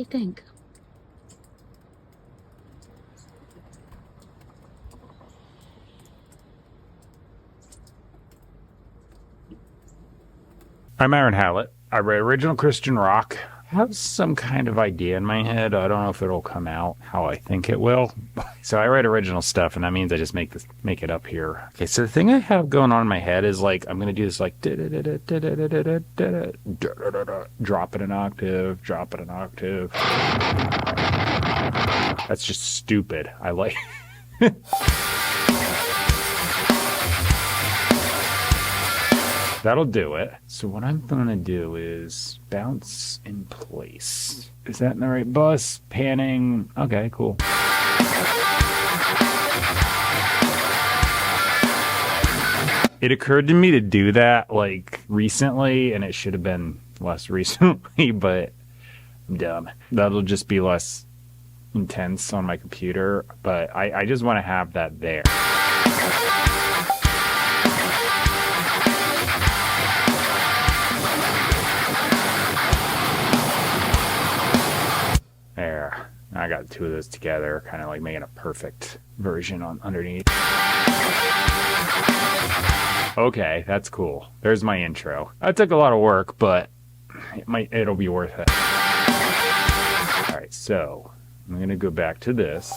think. I'm Aaron Hallett. I write original Christian rock. I have some kind of idea in my head. I don't know if it'll come out how I think it will. So I write original stuff, and that means I just make it up here. Okay, so the thing I have going on in my head is like I'm gonna do this like drop it an octave, drop it an octave. That's just stupid. I like. That'll do it. So what I'm gonna do is bounce in place. Is that in the right bus? Panning. Okay, cool. It occurred to me to do that like recently, and it should have been less recently, but I'm dumb. That'll just be less intense on my computer, but I just want to have that there. There. I got two of those together, kind of like making a perfect version on underneath. Okay, that's cool. There's my intro. That took a lot of work, but it'll be worth it. All right, so I'm gonna go back to this.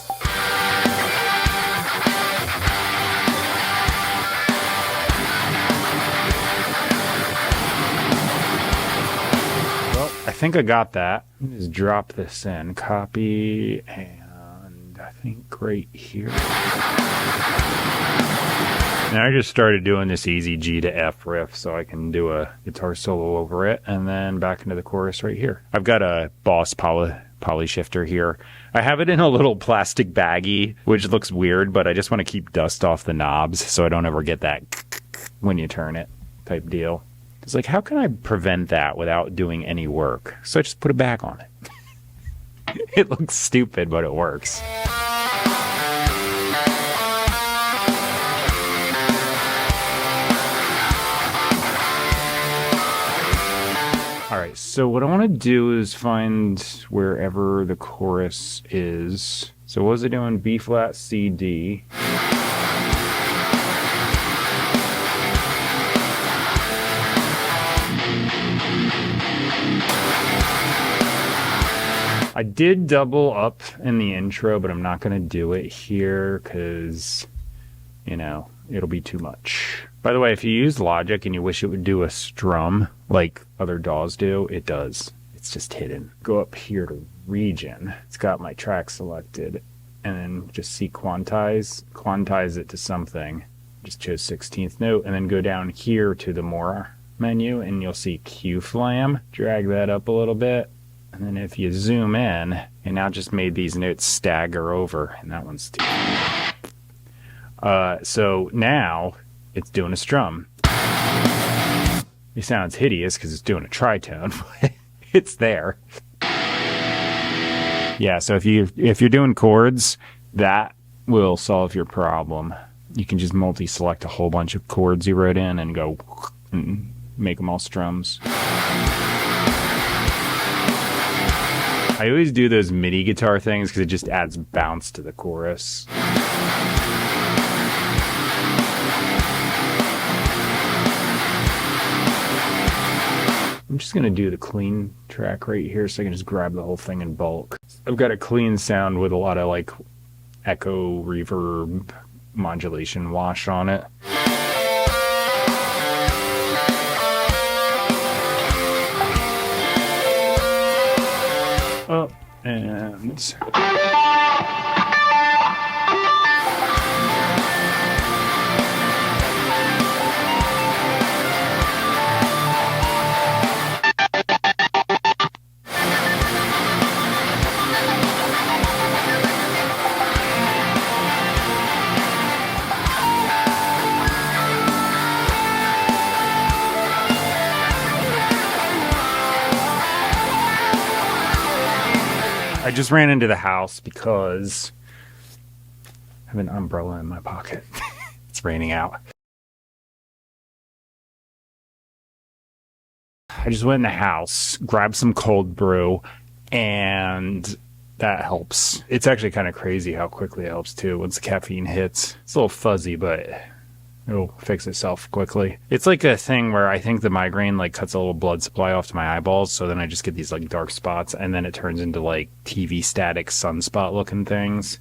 I think I got that. Just drop this in, copy, and I think right here. Now I just started doing this easy G to F riff so I can do a guitar solo over it, and then back into the chorus right here. I've got a Boss poly shifter here. I have it in a little plastic baggie, which looks weird, but I just want to keep dust off the knobs so I don't ever get that when you turn it type deal. It's like, how can I prevent that without doing any work? So I just put it back on it. It looks stupid, but it works. All right, so what I want to do is find wherever the chorus is. So what was I doing? B flat, C, D. I did double up in the intro, but I'm not going to do it here because, you know, it'll be too much. By the way, if you use Logic and you wish it would do a strum like other DAWs do, it does. It's just hidden. Go up here to region. It's got my track selected. And then just see quantize. Quantize it to something. Just choose 16th note. And then go down here to the more menu and you'll see Q flam. Drag that up a little bit. And then if you zoom in, it now just made these notes stagger over, and that one's too. So now it's doing a strum. It sounds hideous because it's doing a tritone, but it's there. Yeah, so if you're doing chords, that will solve your problem. You can just multi-select a whole bunch of chords you wrote in and go and make them all strums. I always do those MIDI guitar things because it just adds bounce to the chorus. I'm just going to do the clean track right here so I can just grab the whole thing in bulk. I've got a clean sound with a lot of like echo, reverb, modulation wash on it. Up and I just ran into the house because I have an umbrella in my pocket. It's raining out. I just went in the house, grabbed some cold brew, and that helps. It's actually kind of crazy how quickly it helps too once the caffeine hits. It's a little fuzzy, but it'll fix itself quickly. It's like a thing where I think the migraine like cuts a little blood supply off to my eyeballs, so then I just get these like dark spots, and then it turns into like TV static sunspot looking things.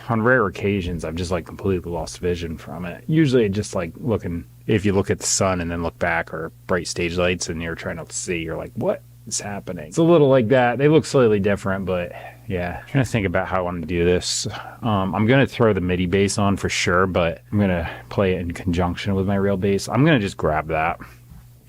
On rare occasions, I've just like completely lost vision from it. Usually just like looking, if you look at the sun and then look back, or bright stage lights and you're trying not to see, you're like, what is happening? It's a little like that. They look slightly different, but yeah. I'm trying to think about how I want to do this. I'm going to throw the MIDI bass on for sure, but I'm going to play it in conjunction with my real bass. I'm going to just grab that.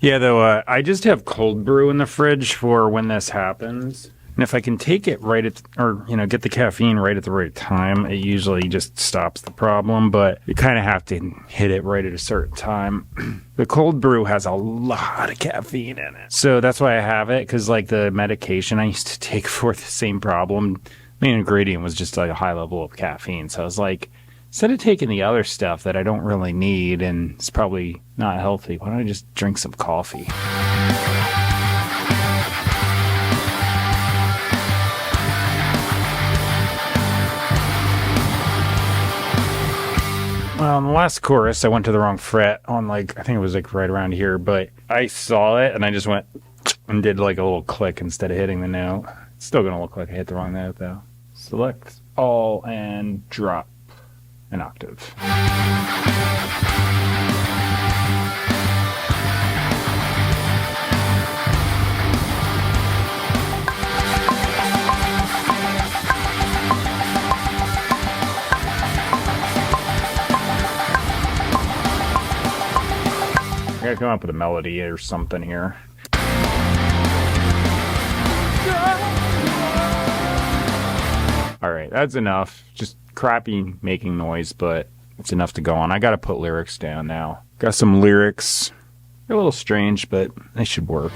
Yeah, though, I just have cold brew in the fridge for when this happens. And if I can take it right at, or, you know, get the caffeine right at the right time, it usually just stops the problem, but you kind of have to hit it right at a certain time. The cold brew has a lot of caffeine in it. So that's why I have it, because like the medication I used to take for the same problem, main ingredient was just like a high level of caffeine. So I was like, instead of taking the other stuff that I don't really need and it's probably not healthy, why don't I just drink some coffee? Well, in the last chorus, I went to the wrong fret on like, I think it was like right around here, but I saw it and I just went and did like a little click instead of hitting the note. It's still going to look like I hit the wrong note though. Select all and drop an octave. I gotta come up with a melody or something here. Alright, that's enough. Just crappy making noise, but it's enough to go on. I gotta put lyrics down now. Got some lyrics. They're a little strange, but they should work.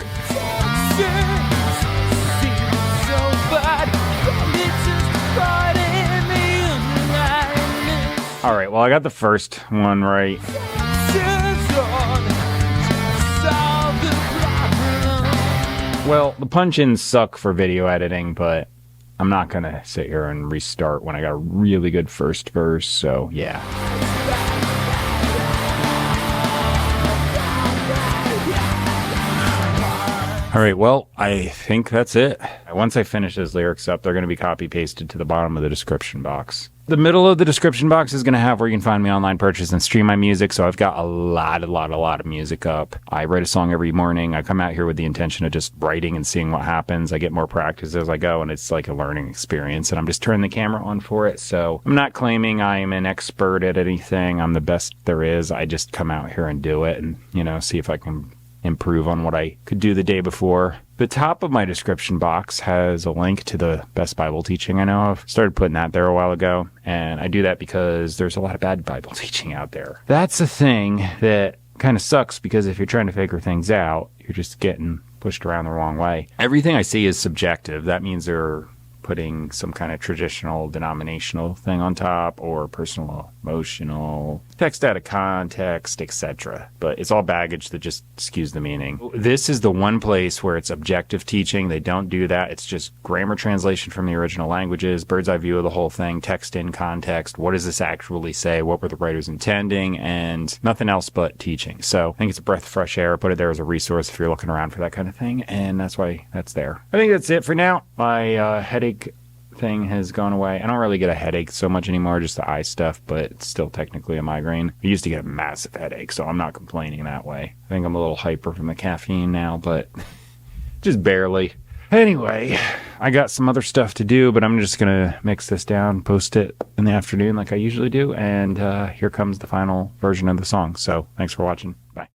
Alright, well I got the first one right. Well, the punch-ins suck for video editing, but I'm not going to sit here and restart when I got a really good first verse, so yeah. Alright, well, I think that's it. Once I finish those lyrics up, they're going to be copy-pasted to the bottom of the description box. The middle of the description box is going to have where you can find me online, purchase, and stream my music, so I've got a lot of music up. I write a song every morning. I come out here with the intention of just writing and seeing what happens. I get more practice as I go, and it's like a learning experience, and I'm just turning the camera on for it, so I'm not claiming I'm an expert at anything. I'm the best there is. I just come out here and do it and, you know, see if I can improve on what I could do the day before. The top of my description box has a link to the best Bible teaching I know of. Started putting that there a while ago, and I do that because there's a lot of bad Bible teaching out there. That's a thing that kind of sucks, because if you're trying to figure things out, you're just getting pushed around the wrong way. Everything I see is subjective. That means they're putting some kind of traditional denominational thing on top, or personal, emotional, text out of context, etc. But it's all baggage that just skews the meaning. This is the one place where it's objective teaching. They don't do that. It's just grammar translation from the original languages, bird's eye view of the whole thing, text in context. What does this actually say? What were the writers intending? And nothing else but teaching. So I think it's a breath of fresh air. Put it there as a resource if you're looking around for that kind of thing. And that's why that's there. I think that's it for now. My headache thing has gone away. I don't really get a headache so much anymore, just the eye stuff, but it's still technically a migraine. I used to get a massive headache, so I'm not complaining that way. I think I'm a little hyper from the caffeine now, but just barely. Anyway, I got some other stuff to do, but I'm just gonna mix this down, post it in the afternoon like I usually do, and here comes the final version of the song. So thanks for watching. Bye.